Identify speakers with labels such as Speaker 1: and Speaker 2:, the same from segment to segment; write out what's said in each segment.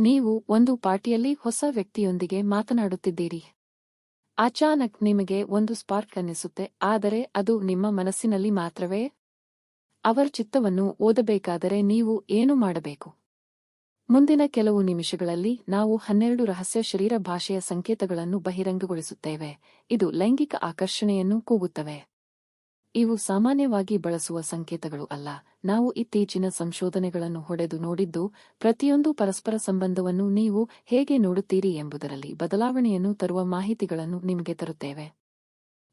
Speaker 1: ನೀವು ಒಂದು ಪಾರ್ಟಿಯಲ್ಲಿ ಹೊಸ ವ್ಯಕ್ತಿಯೊಂದಿಗೆ ಮಾತನಾಡುತ್ತಿದ್ದೀರಿ. ಅಚಾನಕ್ ನಿಮಗೆ ಒಂದು ಸ್ಪಾರ್ಕ್ ಅನ್ನಿಸುತ್ತೆ, ಆದರೆ ಅದು ನಿಮ್ಮ ಮನಸ್ಸಿನಲ್ಲಿ ಮಾತ್ರವೇ? ಅವರ ಚಿತ್ತವನ್ನು ಓದಬೇಕಾದರೆ ನೀವು ಏನು ಮಾಡಬೇಕು? ಮುಂದಿನ ಕೆಲವು ನಿಮಿಷಗಳಲ್ಲಿ ನಾವು 12 ರಹಸ್ಯ ಶರೀರ ಭಾಷೆಯ ಸಂಕೇತಗಳನ್ನು ಬಹಿರಂಗಗೊಳಿಸುತ್ತೇವೆ. ಇದು ಲೈಂಗಿಕ ಆಕರ್ಷಣೆಯನ್ನು ಕೂಗುತ್ತವೆ. ಇವು ಸಾಮಾನ್ಯವಾಗಿ ಬಳಸುವ ಸಂಕೇತಗಳು ಅಲ್ಲ. ನಾವು ಇತ್ತೀಚಿನ ಸಂಶೋಧನೆಗಳನ್ನು ಹೊಡೆದು ನೋಡಿದ್ದು, ಪ್ರತಿಯೊಂದು ಪರಸ್ಪರ ಸಂಬಂಧವನ್ನು ನೀವು ಹೇಗೆ ನೋಡುತ್ತೀರಿ ಎಂಬುದರಲ್ಲಿ ಬದಲಾವಣೆಯನ್ನು ತರುವ ಮಾಹಿತಿಗಳನ್ನು ನಿಮಗೆ ತರುತ್ತೇವೆ.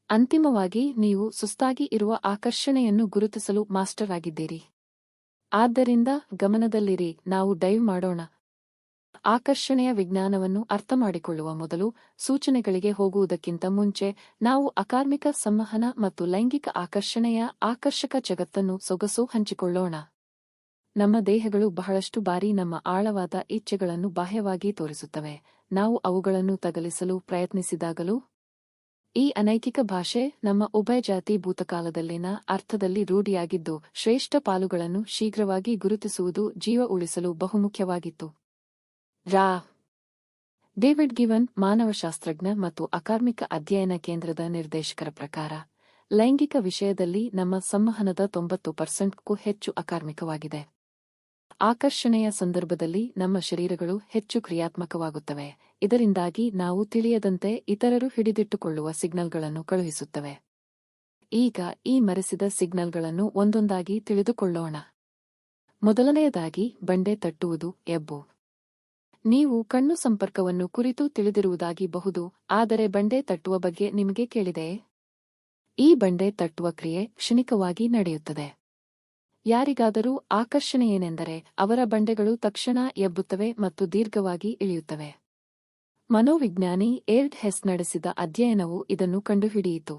Speaker 1: ಅಂತಿಮವಾಗಿ ನೀವು ಸುಸ್ತಾಗಿ ಇರುವ ಆಕರ್ಷಣೆಯನ್ನು ಗುರುತಿಸಲು ಮಾಸ್ಟರ್ ಆಗಿದ್ದೀರಿ. ಆದ್ದರಿಂದ ಗಮನದಲ್ಲಿರಿ, ನಾವು ಡೈವ್ ಮಾಡೋಣ. ಆಕರ್ಷಣೆಯ ವಿಜ್ಞಾನವನ್ನು ಅರ್ಥಮಾಡಿಕೊಳ್ಳುವ ಮೊದಲು, ಸೂಚನೆಗಳಿಗೆ ಹೋಗುವುದಕ್ಕಿಂತ ಮುಂಚೆ ನಾವು ಅಕಾರ್ಮಿಕ ಸಂವಹನ ಮತ್ತು ಲೈಂಗಿಕ ಆಕರ್ಷಣೆಯ ಆಕರ್ಷಕ ಜಗತ್ತನ್ನು ಸೊಗಸು ಹಂಚಿಕೊಳ್ಳೋಣ. ನಮ್ಮ ದೇಹಗಳು ಬಹಳಷ್ಟು ಬಾರಿ ನಮ್ಮ ಆಳವಾದ ಇಚ್ಛೆಗಳನ್ನು ಬಾಹ್ಯವಾಗಿ ತೋರಿಸುತ್ತವೆ, ನಾವು ಅವುಗಳನ್ನು ತಗಲಿಸಲು ಪ್ರಯತ್ನಿಸಿದಾಗಲೂ. ಈ ಅನೈತಿಕ ಭಾಷೆ ನಮ್ಮ ಉಭಯಜಾತಿ ಭೂತಕಾಲದಲ್ಲಿನ ಅರ್ಥದಲ್ಲಿ ರೂಢಿಯಾಗಿದ್ದು, ಶ್ರೇಷ್ಠ ಪಾಲುಗಳನ್ನು ಶೀಘ್ರವಾಗಿ ಗುರುತಿಸುವುದು ಜೀವ ಉಳಿಸಲು ಬಹುಮುಖ್ಯವಾಗಿತ್ತು. ರಾ. ಡೇವಿಡ್ ಗಿವನ್, ಮಾನವಶಾಸ್ತ್ರಜ್ಞ ಮತ್ತು ಅಕಾರ್ಮಿಕ ಅಧ್ಯಯನ ಕೇಂದ್ರದ ನಿರ್ದೇಶಕರ ಪ್ರಕಾರ, ಲೈಂಗಿಕ ವಿಷಯದಲ್ಲಿ ನಮ್ಮ ಸಂವಹನದ 90%ಕ್ಕೂ ಹೆಚ್ಚು ಅಕಾರ್ಮಿಕವಾಗಿದೆ. ಆಕರ್ಷಣೆಯ ಸಂದರ್ಭದಲ್ಲಿ ನಮ್ಮ ಶರೀರಗಳು ಹೆಚ್ಚು ಕ್ರಿಯಾತ್ಮಕವಾಗುತ್ತವೆ, ಇದರಿಂದಾಗಿ ನಾವು ತಿಳಿಯದಂತೆ ಇತರರು ಹಿಡಿದಿಟ್ಟುಕೊಳ್ಳುವ ಸಿಗ್ನಲ್ಗಳನ್ನು ಕಳುಹಿಸುತ್ತವೆ. ಈಗ ಈ ಮರೆಸಿದ ಸಿಗ್ನಲ್ಗಳನ್ನು ಒಂದೊಂದಾಗಿ ತಿಳಿದುಕೊಳ್ಳೋಣ. ಮೊದಲನೆಯದಾಗಿ, ಬಂಡೆ ತಟ್ಟುವುದು, ಎಬ್ಬು. ನೀವು ಕಣ್ಣು ಸಂಪರ್ಕವನ್ನು ಕುರಿತು ತಿಳಿದಿರುವುದಾಗಿ ಬಹುದು, ಆದರೆ ಬಂಡೆ ತಟ್ಟುವ ಬಗ್ಗೆ ನಿಮಗೆ ಕೇಳಿದೆಯೇ? ಈ ಬಂಡೆ ತಟ್ಟುವ ಕ್ರಿಯೆ ಕ್ಷಣಿಕವಾಗಿ ನಡೆಯುತ್ತದೆ. ಯಾರಿಗಾದರೂ ಆಕರ್ಷಣೆಯೇನೆಂದರೆ ಅವರ ಬಂಡೆಗಳು ತಕ್ಷಣ ಎಬ್ಬುತ್ತವೆ ಮತ್ತು ದೀರ್ಘವಾಗಿ ಇಳಿಯುತ್ತವೆ. ಮನೋವಿಜ್ಞಾನಿ ಎರ್ಡ್ ಹೆಸ್ ನಡೆಸಿದ ಅಧ್ಯಯನವು ಇದನ್ನು ಕಂಡುಹಿಡಿಯಿತು.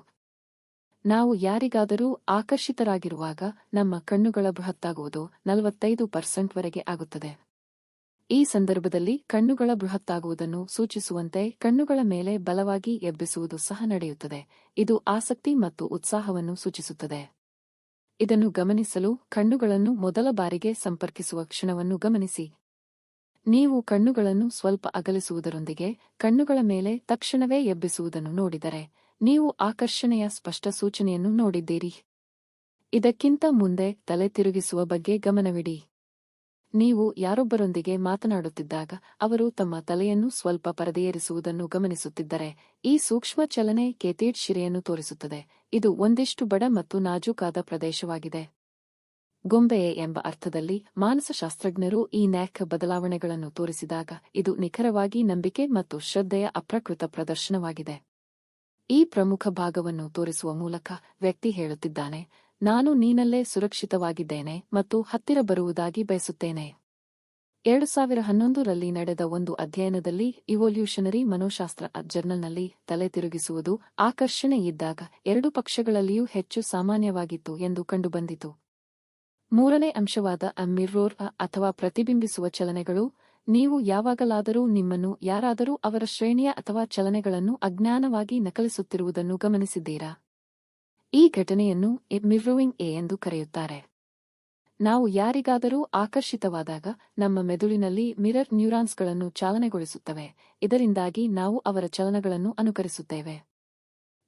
Speaker 1: ನಾವು ಯಾರಿಗಾದರೂ ಆಕರ್ಷಿತರಾಗಿರುವಾಗ ನಮ್ಮ ಕಣ್ಣುಗಳ ಬೃಹತ್ತಾಗುವುದು 45%ವರೆಗೆ ಆಗುತ್ತದೆ. ಈ ಸಂದರ್ಭದಲ್ಲಿ ಕಣ್ಣುಗಳ ಬೃಹತ್ತಾಗುವುದನ್ನು ಸೂಚಿಸುವಂತೆ ಕಣ್ಣುಗಳ ಮೇಲೆ ಬಲವಾಗಿ ಎಬ್ಬಿಸುವುದು ಸಹ ನಡೆಯುತ್ತದೆ. ಇದು ಆಸಕ್ತಿ ಮತ್ತು ಉತ್ಸಾಹವನ್ನು ಸೂಚಿಸುತ್ತದೆ. ಇದನ್ನು ಗಮನಿಸಲು ಕಣ್ಣುಗಳನ್ನು ಮೊದಲ ಬಾರಿಗೆ ಸಂಪರ್ಕಿಸುವ ಕ್ಷಣವನ್ನು ಗಮನಿಸಿ. ನೀವು ಕಣ್ಣುಗಳನ್ನು ಸ್ವಲ್ಪ ಅಗಲಿಸುವುದರೊಂದಿಗೆ ಕಣ್ಣುಗಳ ಮೇಲೆ ತಕ್ಷಣವೇ ಎಬ್ಬಿಸುವುದನ್ನು ನೋಡಿದರೆ, ನೀವು ಆಕರ್ಷಣೆಯ ಸ್ಪಷ್ಟ ಸೂಚನೆಯನ್ನು ನೋಡಿದ್ದೀರಿ. ಇದಕ್ಕಿಂತ ಮುಂದೆ ತಲೆ ತಿರುಗಿಸುವ ಬಗ್ಗೆ ಗಮನವಿಡಿ. ನೀವು ಯಾರೊಬ್ಬರೊಂದಿಗೆ ಮಾತನಾಡುತ್ತಿದ್ದಾಗ ಅವರು ತಮ್ಮ ತಲೆಯನ್ನು ಸ್ವಲ್ಪ ಪರದೆಯೇರಿಸುವುದನ್ನು ಗಮನಿಸುತ್ತಿದ್ದರೆ, ಈ ಸೂಕ್ಷ್ಮ ಚಲನೆ ಕೇಥೇಡ್ ಶಿರೆಯನ್ನು ತೋರಿಸುತ್ತದೆ. ಇದು ಒಂದಿಷ್ಟು ಬಡ ಮತ್ತು ನಾಜೂಕಾದ ಪ್ರದೇಶವಾಗಿದೆ. ಗೊಂಬೆಯೇ ಎಂಬ ಅರ್ಥದಲ್ಲಿ ಮಾನಸಶಾಸ್ತ್ರಜ್ಞರು ಈ ನ್ಯಾಕ್ ಬದಲಾವಣೆಗಳನ್ನು ತೋರಿಸಿದಾಗ, ಇದು ನಿಖರವಾಗಿ ನಂಬಿಕೆ ಮತ್ತು ಶ್ರದ್ಧೆಯ ಅಪ್ರಕೃತ ಪ್ರದರ್ಶನವಾಗಿದೆ. ಈ ಪ್ರಮುಖ ಭಾಗವನ್ನು ತೋರಿಸುವ ಮೂಲಕ ವ್ಯಕ್ತಿ ಹೇಳುತ್ತಿದ್ದಾನೆ, ನಾನು ನೀನಲ್ಲೇ ಸುರಕ್ಷಿತವಾಗಿದ್ದೇನೆ ಮತ್ತು ಹತ್ತಿರ ಬರುವುದಾಗಿ ಬಯಸುತ್ತೇನೆ. 2011ರಲ್ಲಿ ನಡೆದ ಒಂದು ಅಧ್ಯಯನದಲ್ಲಿ ಇವೊಲ್ಯೂಷನರಿ ಮನೋಶಾಸ್ತ್ರ ಜರ್ನಲ್ನಲ್ಲಿ ತಲೆ ತಿರುಗಿಸುವುದು ಆಕರ್ಷಣೆ ಇದ್ದಾಗ 2 ಪಕ್ಷಗಳಲ್ಲಿಯೂ ಹೆಚ್ಚು ಸಾಮಾನ್ಯವಾಗಿತ್ತು ಎಂದು ಕಂಡುಬಂದಿತು. ಮೂರನೇ ಅಂಶವಾದ ಮಿರ್ರೋರ್ ಅಥವಾ ಪ್ರತಿಬಿಂಬಿಸುವ ಚಲನೆಗಳು. ನೀವು ಯಾವಾಗಲಾದರೂ ನಿಮ್ಮನ್ನು ಯಾರಾದರೂ ಅವರ ಶ್ರೇಣಿಯ ಅಥವಾ ಚಲನೆಗಳನ್ನು ಅಜ್ಞಾನವಾಗಿ ನಕಲಿಸುತ್ತಿರುವುದನ್ನು ಗಮನಿಸಿದ್ದೀರಾ? ಈ ಘಟನೆಯನ್ನು ಮಿರ್ರೋವಿಂಗ್ ಎಂದು ಕರೆಯುತ್ತಾರೆ. ನಾವು ಯಾರಿಗಾದರೂ ಆಕರ್ಷಿತವಾದಾಗ ನಮ್ಮ ಮೆದುಳಿನಲ್ಲಿ ಮಿರರ್ ನ್ಯೂರಾನ್ಸ್ಗಳನ್ನು ಚಾಲನೆಗೊಳಿಸುತ್ತವೆ, ಇದರಿಂದಾಗಿ ನಾವು ಅವರ ಚಲನಗಳನ್ನು ಅನುಕರಿಸುತ್ತೇವೆ.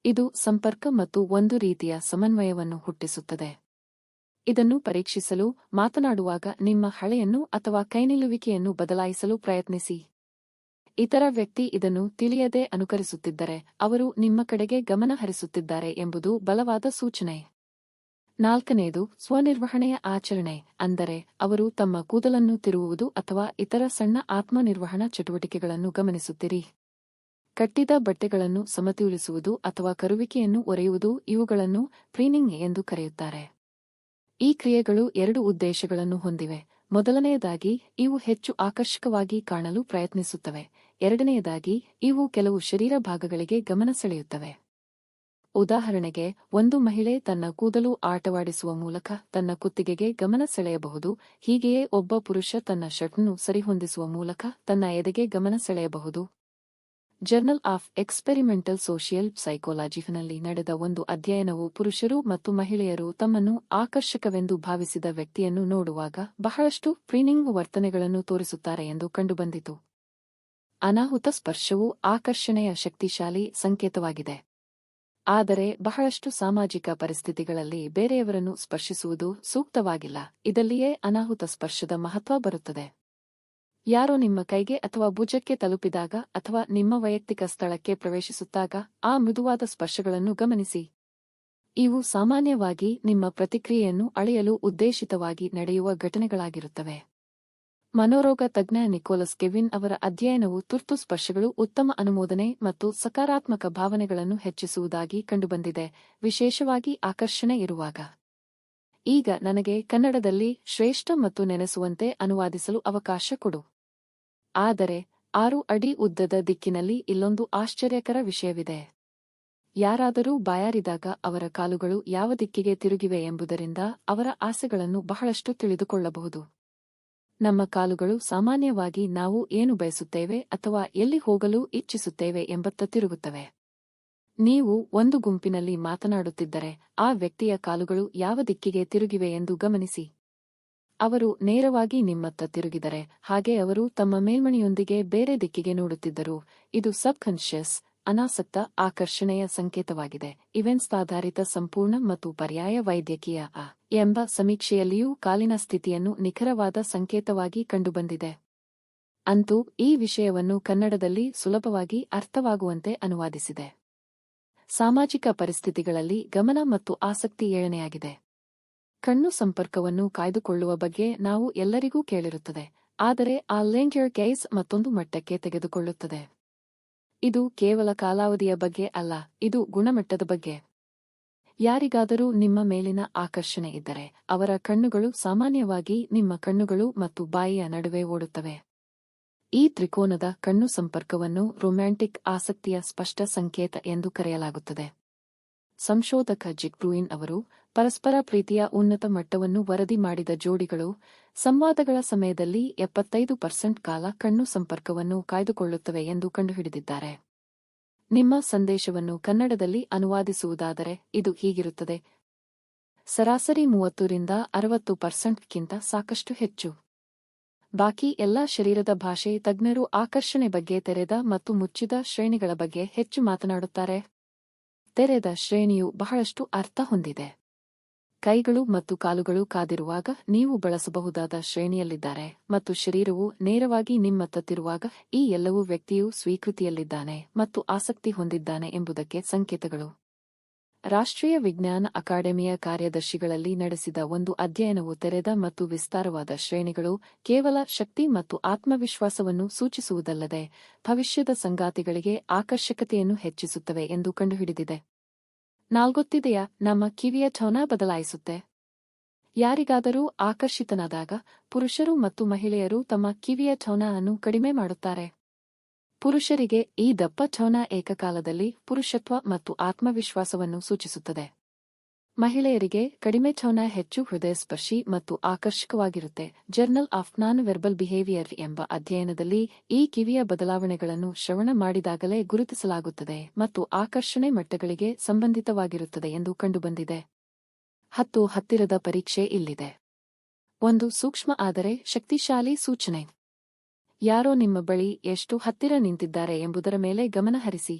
Speaker 1: ಇದು ಸಂಪರ್ಕ ಮತ್ತು ಒಂದು ರೀತಿಯ ಸಮನ್ವಯವನ್ನು ಹುಟ್ಟಿಸುತ್ತದೆ. ಇದನ್ನು ಪರೀಕ್ಷಿಸಲು ಮಾತನಾಡುವಾಗ ನಿಮ್ಮ ಹಳೆಯನ್ನು ಅಥವಾ ಕೈನಿಲ್ಲುವಿಕೆಯನ್ನು ಬದಲಾಯಿಸಲು ಪ್ರಯತ್ನಿಸಿ. ಇತರ ವ್ಯಕ್ತಿ ಇದನ್ನು ತಿಳಿಯದೆ ಅನುಕರಿಸುತ್ತಿದ್ದರೆ ಅವರು ನಿಮ್ಮ ಕಡೆಗೆ ಗಮನ ಹರಿಸುತ್ತಿದ್ದಾರೆ ಎಂಬುದು ಬಲವಾದ ಸೂಚನೆ. 4ನೇದು, ಸ್ವನಿರ್ವಹಣೆಯ ಆಚರಣೆ, ಅಂದರೆ ಅವರು ತಮ್ಮ ಕೂದಲನ್ನು ತಿರುವುವುದು ಅಥವಾ ಇತರ ಸಣ್ಣ ಆತ್ಮನಿರ್ವಹಣಾ ಚಟುವಟಿಕೆಗಳನ್ನು ಗಮನಿಸುತ್ತಿರಿ. ಕಟ್ಟಿದ ಬಟ್ಟೆಗಳನ್ನು ಸಮತೋಲಿಸುವುದು ಅಥವಾ ಕರುವಿಕೆಯನ್ನು ಒರೆಯುವುದು, ಇವುಗಳನ್ನು ಪ್ರೀನಿಂಗ್ ಎಂದು ಕರೆಯುತ್ತಾರೆ. ಈ ಕ್ರಿಯೆಗಳು 2 ಉದ್ದೇಶಗಳನ್ನು ಹೊಂದಿವೆ. ಮೊದಲನೆಯದಾಗಿ, ಇವು ಹೆಚ್ಚು ಆಕರ್ಷಕವಾಗಿ ಕಾಣಲು ಪ್ರಯತ್ನಿಸುತ್ತವೆ. ಎರಡನೆಯದಾಗಿ, ಇವು ಕೆಲವು ಶರೀರ ಭಾಗಗಳಿಗೆ ಗಮನ ಸೆಳೆಯುತ್ತವೆ. ಉದಾಹರಣೆಗೆ, ಒಂದು ಮಹಿಳೆ ತನ್ನ ಕೂದಲು ಆಟವಾಡಿಸುವ ಮೂಲಕ ತನ್ನ ಕುತ್ತಿಗೆಗೆ ಗಮನ ಸೆಳೆಯಬಹುದು. ಹೀಗೆಯೇ ಒಬ್ಬ ಪುರುಷ ತನ್ನ ಶರ್ಟ್ನ್ನು ಸರಿಹೊಂದಿಸುವ ಮೂಲಕ ತನ್ನ ಎದೆಗೆ ಗಮನ ಸೆಳೆಯಬಹುದು. ಜರ್ನಲ್ ಆಫ್ ಎಕ್ಸ್ಪೆರಿಮೆಂಟಲ್ ಸೋಷಿಯಲ್ ಸೈಕೋಲಾಜಿನಲ್ಲಿ ನಡೆದ ಒಂದು ಅಧ್ಯಯನವು ಪುರುಷರು ಮತ್ತು ಮಹಿಳೆಯರು ತಮ್ಮನ್ನು ಆಕರ್ಷಕವೆಂದು ಭಾವಿಸಿದ ವ್ಯಕ್ತಿಯನ್ನು ನೋಡುವಾಗ ಬಹಳಷ್ಟು ಪ್ರೀನಿಂಗ್ ವರ್ತನೆಗಳನ್ನು ತೋರಿಸುತ್ತಾರೆ ಎಂದು ಕಂಡುಬಂದಿತು. ಅನಾಹುತ ಸ್ಪರ್ಶವು ಆಕರ್ಷಣೆಯ ಶಕ್ತಿಶಾಲಿ ಸಂಕೇತವಾಗಿದೆ. ಆದರೆ ಬಹಳಷ್ಟು ಸಾಮಾಜಿಕ ಪರಿಸ್ಥಿತಿಗಳಲ್ಲಿ ಬೇರೆಯವರನ್ನು ಸ್ಪರ್ಶಿಸುವುದು ಸೂಕ್ತವಾಗಿಲ್ಲ. ಇದಲ್ಲಿಯೇ ಅನಾಹುತ ಸ್ಪರ್ಶದ ಮಹತ್ವ ಬರುತ್ತದೆ. ಯಾರೋ ನಿಮ್ಮ ಕೈಗೆ ಅಥವಾ ಭುಜಕ್ಕೆ ತಲುಪಿದಾಗ ಅಥವಾ ನಿಮ್ಮ ವೈಯಕ್ತಿಕ ಸ್ಥಳಕ್ಕೆ ಪ್ರವೇಶಿಸುತ್ತಾಗ ಆ ಮೃದುವಾದ ಸ್ಪರ್ಶಗಳನ್ನು ಗಮನಿಸಿ. ಇವು ಸಾಮಾನ್ಯವಾಗಿ ನಿಮ್ಮ ಪ್ರತಿಕ್ರಿಯೆಯನ್ನು ಅಳೆಯಲು ಉದ್ದೇಶಿತವಾಗಿ ನಡೆಯುವ ಘಟನೆಗಳಾಗಿರುತ್ತವೆ. ಮನೋರೋಗ ತಜ್ಞ ನಿಕೋಲಸ್ ಕೆವಿನ್ ಅವರ ಅಧ್ಯಯನವು ತುರ್ತು ಸ್ಪರ್ಶಗಳು ಉತ್ತಮ ಅನುಮೋದನೆ ಮತ್ತು ಸಕಾರಾತ್ಮಕ ಭಾವನೆಗಳನ್ನು ಹೆಚ್ಚಿಸುವುದಾಗಿ ಕಂಡುಬಂದಿದೆ, ವಿಶೇಷವಾಗಿ ಆಕರ್ಷಣೆ ಇರುವಾಗ. ಈಗ ನನಗೆ ಕನ್ನಡದಲ್ಲಿ ಶ್ರೇಷ್ಠ ಮತ್ತು ನೆನೆಸುವಂತೆ ಅನುವಾದಿಸಲು ಅವಕಾಶ ಕೊಡು. ಆದರೆ 6 ಅಡಿ ಉದ್ದದ ದಿಕ್ಕಿನಲ್ಲಿ ಇಲ್ಲೊಂದು ಆಶ್ಚರ್ಯಕರ ವಿಷಯವಿದೆ. ಯಾರಾದರೂ ಬಾಯಾರಿದಾಗ ಅವರ ಕಾಲುಗಳು ಯಾವ ದಿಕ್ಕಿಗೆ ತಿರುಗಿವೆ ಎಂಬುದರಿಂದ ಅವರ ಆಸೆಗಳನ್ನು ಬಹಳಷ್ಟು ತಿಳಿದುಕೊಳ್ಳಬಹುದು. ನಮ್ಮ ಕಾಲುಗಳು ಸಾಮಾನ್ಯವಾಗಿ ನಾವು ಏನು ಬಯಸುತ್ತೇವೆ ಅಥವಾ ಎಲ್ಲಿ ಹೋಗಲು ಇಚ್ಛಿಸುತ್ತೇವೆ ಎಂಬತ್ತ ತಿರುಗುತ್ತವೆ. ನೀವು ಒಂದು ಗುಂಪಿನಲ್ಲಿ ಮಾತನಾಡುತ್ತಿದ್ದರೆ ಆ ವ್ಯಕ್ತಿಯ ಕಾಲುಗಳು ಯಾವ ದಿಕ್ಕಿಗೆ ತಿರುಗಿವೆ ಎಂದು ಗಮನಿಸಿ. ಅವರು ನೇರವಾಗಿ ನಿಮ್ಮತ್ತ ತಿರುಗಿದರೆ, ಹಾಗೆ ಅವರು ತಮ್ಮ ಮೇಲ್ಮಣಿಯೊಂದಿಗೆ ಬೇರೆ ದಿಕ್ಕಿಗೆ ನೋಡುತ್ತಿದ್ದರು. ಇದು ಸಬ್ಕಾನ್ಷಿಯಸ್ ಅನಾಸಕ್ತ ಆಕರ್ಷಣೆಯ ಸಂಕೇತವಾಗಿದೆ. ಇವೆಂಟ್ಸ್ ಆಧಾರಿತ ಸಂಪೂರ್ಣ ಮತ್ತು ಪರ್ಯಾಯ ವೈದ್ಯಕೀಯ ಎಂಬ ಸಮೀಕ್ಷೆಯಲ್ಲಿಯೂ ಕಾಲಿನ ಸ್ಥಿತಿಯನ್ನು ನಿಖರವಾದ ಸಂಕೇತವಾಗಿ ಕಂಡುಬಂದಿದೆ. ಅಂತೂ ಈ ವಿಷಯವನ್ನು ಕನ್ನಡದಲ್ಲಿ ಸುಲಭವಾಗಿ ಅರ್ಥವಾಗುವಂತೆ ಅನುವಾದಿಸಿದೆ. ಸಾಮಾಜಿಕ ಪರಿಸ್ಥಿತಿಗಳಲ್ಲಿ ಗಮನ ಮತ್ತು ಆಸಕ್ತಿ ಏಳನೆಯಾಗಿದೆ. ಕಣ್ಣು ಸಂಪರ್ಕವನ್ನು ಕಾಯ್ದುಕೊಳ್ಳುವ ಬಗ್ಗೆ ನಾವು ಎಲ್ಲರಿಗೂ ಕೇಳಿರುತ್ತದೆ, ಆದರೆ ಆ ಲಿಂಕ್ಡ್ ಗೇಜ್ ಮತ್ತೊಂದು ಮಟ್ಟಕ್ಕೆ ತೆಗೆದುಕೊಳ್ಳುತ್ತದೆ. ಇದು ಕೇವಲ ಕಾಲಾವಧಿಯ ಬಗ್ಗೆ ಅಲ್ಲ, ಇದು ಗುಣಮಟ್ಟದ ಬಗ್ಗೆ. ಯಾರಿಗಾದರೂ ನಿಮ್ಮ ಮೇಲಿನ ಆಕರ್ಷಣೆ ಇದ್ದರೆ ಅವರ ಕಣ್ಣುಗಳು ಸಾಮಾನ್ಯವಾಗಿ ನಿಮ್ಮ ಕಣ್ಣುಗಳು ಮತ್ತು ಬಾಯಿಯ ನಡುವೆ ಓಡುತ್ತವೆ. ಈ ತ್ರಿಕೋನದ ಕಣ್ಣು ಸಂಪರ್ಕವನ್ನು ರೊಮ್ಯಾಂಟಿಕ್ ಆಸಕ್ತಿಯ ಸ್ಪಷ್ಟ ಸಂಕೇತ ಎಂದು ಕರೆಯಲಾಗುತ್ತದೆ. ಸಂಶೋಧಕ ಜಿಗ್ ಬ್ರೂಯಿನ್ ಅವರು ಪರಸ್ಪರ ಪ್ರೀತಿಯ ಉನ್ನತ ಮಟ್ಟವನ್ನು ವರದಿ ಮಾಡಿದ ಜೋಡಿಗಳು ಸಂವಾದಗಳ ಸಮಯದಲ್ಲಿ 75% ಕಾಲ ಕಣ್ಣು ಸಂಪರ್ಕವನ್ನು ಕಾಯ್ದುಕೊಳ್ಳುತ್ತವೆ ಎಂದು ಕಂಡುಹಿಡಿದಿದ್ದಾರೆ. ನಿಮ್ಮ ಸಂದೇಶವನ್ನು ಕನ್ನಡದಲ್ಲಿ ಅನುವಾದಿಸುವುದಾದರೆ ಇದು ಹೀಗಿರುತ್ತದೆ: ಸರಾಸರಿ 30ರಿಂದ 60%ಕ್ಕಿಂತ ಸಾಕಷ್ಟು ಹೆಚ್ಚು. ಬಾಕಿ ಎಲ್ಲಾ ಶರೀರದ ಭಾಷೆ ತಜ್ಞರು ಆಕರ್ಷಣೆ ಬಗ್ಗೆ ತೆರೆದ ಮತ್ತು ಮುಚ್ಚಿದ ಶ್ರೇಣಿಗಳ ಬಗ್ಗೆ ಹೆಚ್ಚು ಮಾತನಾಡುತ್ತಾರೆ. ತೆರೆದ ಶ್ರೇಣಿಯು ಬಹಳಷ್ಟು ಅರ್ಥ ಹೊಂದಿದೆ. ಕೈಗಳು ಮತ್ತು ಕಾಲುಗಳು ಕಾದಿರುವಾಗ ನೀವು ಬಳಸಬಹುದಾದ ಶ್ರೇಣಿಯಲ್ಲಿದ್ದಾರೆ ಮತ್ತು ಶರೀರವು ನೇರವಾಗಿ ನಿಮ್ಮತ್ತ ತಿರುವಾಗ ಈ ಎಲ್ಲವೂ ವ್ಯಕ್ತಿಯು ಸ್ವೀಕೃತಿಯಲ್ಲಿದ್ದಾನೆ ಮತ್ತು ಆಸಕ್ತಿ ಹೊಂದಿದ್ದಾನೆ ಎಂಬುದಕ್ಕೆ ಸಂಕೇತಗಳು. ರಾಷ್ಟ್ರೀಯ ವಿಜ್ಞಾನ ಅಕಾಡೆಮಿಯ ಕಾರ್ಯದರ್ಶಿಗಳಲ್ಲಿ ನಡೆಸಿದ ಒಂದು ಅಧ್ಯಯನವು ತೆರೆದ ಮತ್ತು ವಿಸ್ತಾರವಾದ ಶ್ರೇಣಿಗಳು ಕೇವಲ ಶಕ್ತಿ ಮತ್ತು ಆತ್ಮವಿಶ್ವಾಸವನ್ನು ಸೂಚಿಸುವುದಲ್ಲದೆ ಭವಿಷ್ಯದ ಸಂಗಾತಿಗಳಿಗೆ ಆಕರ್ಷಕತೆಯನ್ನು ಹೆಚ್ಚಿಸುತ್ತವೆ ಎಂದು ಕಂಡುಹಿಡಿದಿದೆ. ನಾಲ್ಗೊತ್ತಿದೆಯಾ, ನಮ್ಮ ಕಿವಿಯ ಟೋನ ಬದಲಾಯಿಸುತ್ತೆ. ಯಾರಿಗಾದರೂ ಆಕರ್ಷಿತನಾದಾಗ ಪುರುಷರು ಮತ್ತು ಮಹಿಳೆಯರು ತಮ್ಮ ಕಿವಿಯ ಟೋನ ಅನ್ನು ಕಡಿಮೆ ಮಾಡುತ್ತಾರೆ. ಪುರುಷರಿಗೆ ಈ ದಪ್ಪ ಟೋನ ಏಕಕಾಲದಲ್ಲಿ ಪುರುಷತ್ವ ಮತ್ತು ಆತ್ಮವಿಶ್ವಾಸವನ್ನು ಸೂಚಿಸುತ್ತದೆ. ಮಹಿಳೆಯರಿಗೆ ಕಡಿಮೆ ಟೋನ ಹೆಚ್ಚು ಹೃದಯಸ್ಪರ್ಶಿ ಮತ್ತು ಆಕರ್ಷಕವಾಗಿರುತ್ತೆ. ಜರ್ನಲ್ ಆಫ್ ನಾನ್ ವೆರ್ಬಲ್ ಬಿಹೇವಿಯರ್ ಎಂಬ ಅಧ್ಯಯನದಲ್ಲಿ ಈ ಕಿವಿಯ ಬದಲಾವಣೆಗಳನ್ನು ಶ್ರವಣ ಮಾಡಿದಾಗಲೇ ಗುರುತಿಸಲಾಗುತ್ತದೆ ಮತ್ತು ಆಕರ್ಷಣೆ ಮಟ್ಟಗಳಿಗೆ ಸಂಬಂಧಿತವಾಗಿರುತ್ತದೆ ಎಂದು ಕಂಡುಬಂದಿದೆ. 10 ಹತ್ತಿರದ ಪರೀಕ್ಷೆ ಇಲ್ಲಿದೆ. ಒಂದು ಸೂಕ್ಷ್ಮ ಆದರೆ ಶಕ್ತಿಶಾಲಿ ಸೂಚನೆ. ಯಾರೋ ನಿಮ್ಮ ಬಳಿ ಎಷ್ಟು ಹತ್ತಿರ ನಿಂತಿದ್ದಾರೆ ಎಂಬುದರ ಮೇಲೆ ಗಮನ ಹರಿಸಿ.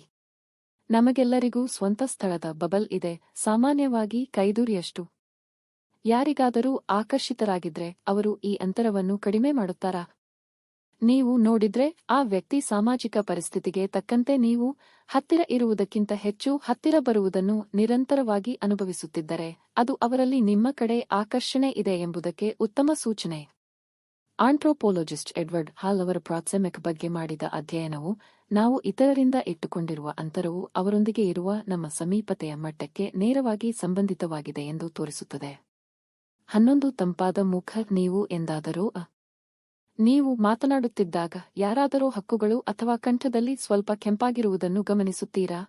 Speaker 1: ನಮಗೆಲ್ಲರಿಗೂ ಸ್ವಂತ ಸ್ಥಳದ ಬಬಲ್ ಇದೆ, ಸಾಮಾನ್ಯವಾಗಿ ಕೈದೂರಿಯಷ್ಟು. ಯಾರಿಗಾದರೂ ಆಕರ್ಷಿತರಾಗಿದ್ರೆ ಅವರು ಈ ಅಂತರವನ್ನು ಕಡಿಮೆ ಮಾಡುತ್ತಾರಾ? ನೀವು ನೋಡಿದ್ರೆ ಆ ವ್ಯಕ್ತಿ ಸಾಮಾಜಿಕ ಪರಿಸ್ಥಿತಿಗೆ ತಕ್ಕಂತೆ ನೀವು ಹತ್ತಿರ ಇರುವುದಕ್ಕಿಂತ ಹೆಚ್ಚು ಹತ್ತಿರ ಬರುವುದನ್ನು ನಿರಂತರವಾಗಿ ಅನುಭವಿಸುತ್ತಿದ್ದರೆ ಅದು ಅವರಲ್ಲಿ ನಿಮ್ಮ ಕಡೆ ಆಕರ್ಷಣೆ ಇದೆ ಎಂಬುದಕ್ಕೆ ಉತ್ತಮ ಸೂಚನೆ. ಆಂಥ್ರೋಪೋಲಜಿಸ್ಟ್ ಎಡ್ವರ್ಡ್ ಹಾಲ್ ಅವರ ಪ್ರಾಕ್ಸೆಮಿಕ್ ಬಗ್ಗೆ ಮಾಡಿದ ಅಧ್ಯಯನವು ನಾವು ಇತರರಿಂದ ಇಟ್ಟುಕೊಂಡಿರುವ ಅಂತರವು ಅವರೊಂದಿಗೆ ಇರುವ ನಮ್ಮ ಸಮೀಪತೆಯ ಮಟ್ಟಕ್ಕೆ ನೇರವಾಗಿ ಸಂಬಂಧಿತವಾಗಿದೆ ಎಂದು ತೋರಿಸುತ್ತದೆ. 11 ತಂಪಾದ ಮುಖ. ನೀವು ಎಂದಾದರೂ ನೀವು ಮಾತನಾಡುತ್ತಿದ್ದಾಗ ಯಾರಾದರೋ ಹಕ್ಕುಗಳು ಅಥವಾ ಕಂಠದಲ್ಲಿ ಸ್ವಲ್ಪ ಕೆಂಪಾಗಿರುವುದನ್ನು ಗಮನಿಸುತ್ತೀರಾ?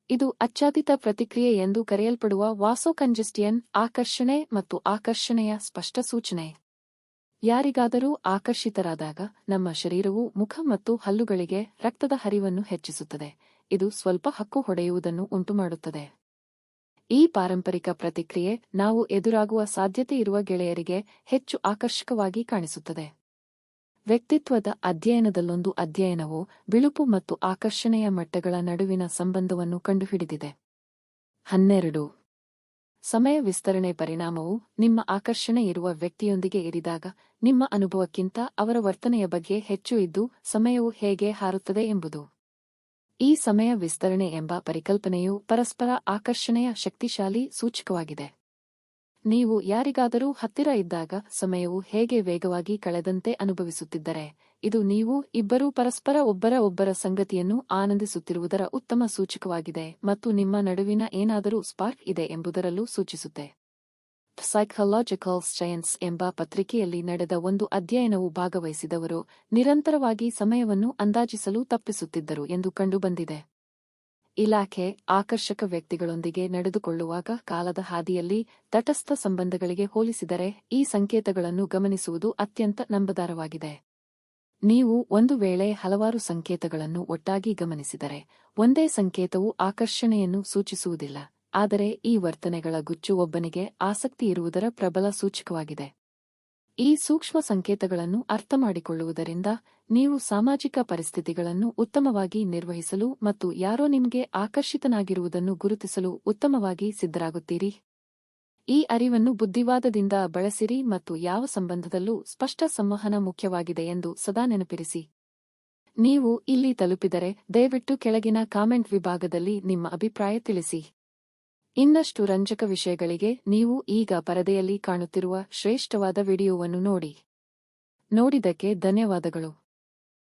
Speaker 1: ಇದು ಆಚ್ಛಾದಿತ ಪ್ರತಿಕ್ರಿಯೆ ಎಂದು ಕರೆಯಲ್ಪಡುವ ವಾಸೋಕಂಜೆಸ್ಟಿಯನ್ ಆಕರ್ಷಣೆ ಮತ್ತು ಆಕರ್ಷಣೆಯ ಸ್ಪಷ್ಟ ಸೂಚನೆ. ಯಾರಿಗಾದರೂ ಆಕರ್ಷಿತರಾದಾಗ ನಮ್ಮ ಶರೀರವು ಮುಖ ಮತ್ತು ಹಲ್ಲುಗಳಿಗೆ ರಕ್ತದ ಹರಿವನ್ನು ಹೆಚ್ಚಿಸುತ್ತದೆ. ಇದು ಸ್ವಲ್ಪ ಹಕ್ಕು ಹೊಡೆಯುವುದನ್ನು ಉಂಟುಮಾಡುತ್ತದೆ. ಈ ಪಾರಂಪರಿಕ ಪ್ರತಿಕ್ರಿಯೆ ನಾವು ಎದುರಾಗುವ ಸಾಧ್ಯತೆಯಿರುವ ಗೆಳೆಯರಿಗೆ ಹೆಚ್ಚು ಆಕರ್ಷಕವಾಗಿ ಕಾಣಿಸುತ್ತದೆ. ವ್ಯಕ್ತಿತ್ವದ ಅಧ್ಯಯನದಲ್ಲೊಂದು ಅಧ್ಯಯನವು ಬಿಳುಪು ಮತ್ತು ಆಕರ್ಷಣೆಯ ಮಟ್ಟಗಳ ನಡುವಿನ ಸಂಬಂಧವನ್ನು ಕಂಡುಹಿಡಿದಿದೆ. 12. ಸಮಯ ವಿಸ್ತರಣೆ ಪರಿಣಾಮವು ನಿಮ್ಮ ಆಕರ್ಷಣೆ ಇರುವ ವ್ಯಕ್ತಿಯೊಂದಿಗೆ ಇರಿದಾಗ ನಿಮ್ಮ ಅನುಭವಕ್ಕಿಂತ ಅವರ ವರ್ತನೆಯ ಬಗ್ಗೆ ಹೆಚ್ಚು ಇದ್ದು ಸಮಯವು ಹೇಗೆ ಹಾರುತ್ತದೆ ಎಂಬುದು. ಈ ಸಮಯ ವಿಸ್ತರಣೆ ಎಂಬ ಪರಿಕಲ್ಪನೆಯು ಪರಸ್ಪರ ಆಕರ್ಷಣೆಯ ಶಕ್ತಿಶಾಲಿ ಸೂಚಕವಾಗಿದೆ. ನೀವು ಯಾರಿಗಾದರೂ ಹತ್ತಿರ ಇದ್ದಾಗ ಸಮಯವು ಹೇಗೆ ವೇಗವಾಗಿ ಕಳೆದಂತೆ ಅನುಭವಿಸುತ್ತಿದ್ದರೆ, ಇದು ನೀವು ಇಬ್ಬರೂ ಪರಸ್ಪರ ಒಬ್ಬರ ಸಂಗತಿಯನ್ನು ಆನಂದಿಸುತ್ತಿರುವುದರ ಉತ್ತಮ ಸೂಚಕವಾಗಿದೆ ಮತ್ತು ನಿಮ್ಮ ನಡುವಿನ ಏನಾದರೂ ಸ್ಪಾರ್ಕ್ ಇದೆ ಎಂಬುದರಲ್ಲೂ ಸೂಚಿಸುತ್ತೆ. ಸೈಕಾಲಜಿಕಲ್ ಸೈನ್ಸ್ ಎಂಬ ಪತ್ರಿಕೆಯಲ್ಲಿ ನಡೆದ ಒಂದು ಅಧ್ಯಯನವು ಭಾಗವಹಿಸಿದವರು ನಿರಂತರವಾಗಿ ಸಮಯವನ್ನು ಅಂದಾಜಿಸಲು ತಪ್ಪಿಸುತ್ತಿದ್ದರು ಎಂದು ಕಂಡುಬಂದಿದೆ. ಇಲಾಖೆ ಆಕರ್ಷಕ ವ್ಯಕ್ತಿಗಳೊಂದಿಗೆ ನಡೆದುಕೊಳ್ಳುವಾಗ ಕಾಲದ ಹಾದಿಯಲ್ಲಿ ತಟಸ್ಥ ಸಂಬಂಧಗಳಿಗೆ ಹೋಲಿಸಿದರೆ ಈ ಸಂಕೇತಗಳನ್ನು ಗಮನಿಸುವುದು ಅತ್ಯಂತ ನಂಬದಾರವಾಗಿದೆ. ನೀವು ಒಂದು ವೇಳೆ ಹಲವಾರು ಸಂಕೇತಗಳನ್ನು ಒಟ್ಟಾಗಿ ಗಮನಿಸಿದರೆ, ಒಂದೇ ಸಂಕೇತವು ಆಕರ್ಷಣೆಯನ್ನು ಸೂಚಿಸುವುದಿಲ್ಲ, ಆದರೆ ಈ ವರ್ತನೆಗಳ ಗುಚ್ಚು ಒಬ್ಬನಿಗೆ ಆಸಕ್ತಿಯಿರುವುದರ ಪ್ರಬಲ ಸೂಚಕವಾಗಿದೆ. ಈ ಸೂಕ್ಷ್ಮ ಸಂಕೇತಗಳನ್ನು ಅರ್ಥಮಾಡಿಕೊಳ್ಳುವುದರಿಂದ ನೀವು ಸಾಮಾಜಿಕ ಪರಿಸ್ಥಿತಿಗಳನ್ನು ಉತ್ತಮವಾಗಿ ನಿರ್ವಹಿಸಲು ಮತ್ತು ಯಾರೋ ನಿಮಗೆ ಆಕರ್ಷಿತನಾಗಿರುವುದನ್ನು ಗುರುತಿಸಲು ಉತ್ತಮವಾಗಿ ಸಿದ್ಧರಾಗುತ್ತೀರಿ. ಈ ಅರಿವನ್ನು ಬುದ್ಧಿವಾದದಿಂದ ಬಳಸಿರಿ ಮತ್ತು ಯಾವ ಸಂಬಂಧದಲ್ಲೂ ಸ್ಪಷ್ಟ ಸಂವಹನ ಮುಖ್ಯವಾಗಿದೆ ಎಂದು ಸದಾ ನೆನಪಿರಿಸಿ. ನೀವು ಇಲ್ಲಿ ತಲುಪಿದರೆ ದಯವಿಟ್ಟು ಕೆಳಗಿನ ಕಾಮೆಂಟ್ ವಿಭಾಗದಲ್ಲಿ ನಿಮ್ಮ ಅಭಿಪ್ರಾಯ ತಿಳಿಸಿ. ಇನ್ನಷ್ಟು ರಂಜಕ ವಿಷಯಗಳಿಗೆ ನೀವು ಈಗ ಪರದೆಯಲ್ಲಿ ಕಾಣುತ್ತಿರುವ ಶ್ರೇಷ್ಠವಾದ ವಿಡಿಯೋವನ್ನು ನೋಡಿ. ನೋಡಿದ್ದಕ್ಕೆ ಧನ್ಯವಾದಗಳು.